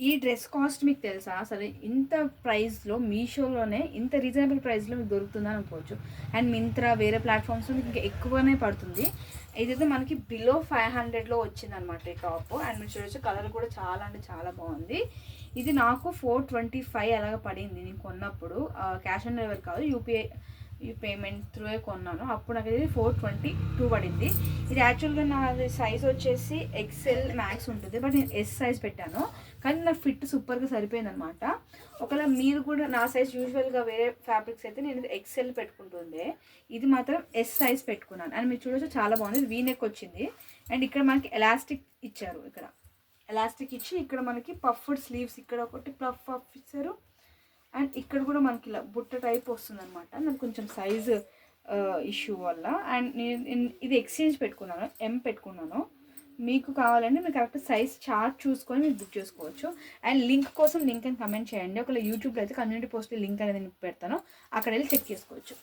ఈ dress cost మీకు తెలుసా అసలు? ఇంత ప్రైస్లో మీషోలోనే ఇంత రీజనబుల్ ప్రైస్లో మీకు దొరుకుతుందని అనుకోవచ్చు. అండ్ మింత్రా వేరే ప్లాట్ఫామ్స్లో మీకు ఇంకా ఎక్కువనే పడుతుంది. ఇదైతే మనకి బిలో 500లో వచ్చిందనమాట ఈ టాప్. అండ్ మీరు చూడొచ్చు కలర్ కూడా చాలా అంటే చాలా బాగుంది. ఇది నాకు 425 అలాగ పడింది నేను కొన్నప్పుడు. క్యాష్ ఆన్ డెలివరీ కాదు, యూపీఐ పేమెంట్ త్రూయే కొన్నాను. అప్పుడు నాకు ఇది 422 పడింది. ఇది యాక్చువల్గా నాది సైజ్ వచ్చేసి ఎక్సెల్ మ్యాక్స్ ఉంటుంది, బట్ నేను ఎస్ సైజ్ పెట్టాను. కానీ నా ఫిట్ సూపర్గా సరిపోయిందనమాట. ఒకవేళ మీరు కూడా నా సైజ్ యూజువల్గా వేరే ఫ్యాబ్రిక్స్ అయితే నేను ఎక్సెల్ పెట్టుకుంటుండే, ఇది మాత్రం ఎస్ సైజ్ పెట్టుకున్నాను. అండ్ మీరు చూడొచ్చు చాలా బాగుంది. వీ నెక్ వచ్చింది. అండ్ ఇక్కడ మనకి ఎలాస్టిక్ ఇచ్చారు. ఇక్కడ ఎలాస్టిక్ ఇచ్చి ఇక్కడ మనకి పఫ్డ్ స్లీవ్స్ ఇక్కడ ఒకటి పఫ్ ఇచ్చారు. అండ్ ఇక్కడ కూడా మనకి ఇలా బుట్ట టైప్ వస్తుంది అనమాట. నాకు కొంచెం సైజు ఇష్యూ వల్ల. అండ్ నేను ఇది ఎక్స్చేంజ్ పెట్టుకున్నాను, ఎం పెట్టుకున్నాను. మీకు కావాలంటే మీరు కరెక్ట్ సైజ్ చార్ట్ చూసుకొని మీరు బుక్ చేసుకోవచ్చు. అండ్ లింక్ కోసం లింక్ అని కమెంట్ చేయండి. ఒకవేళ యూట్యూబ్లో అయితే కమ్యూనిటీ పోస్ట్లో లింక్ అనేది నేను పెడతాను, అక్కడ వెళ్ళి చెక్ చేసుకోవచ్చు.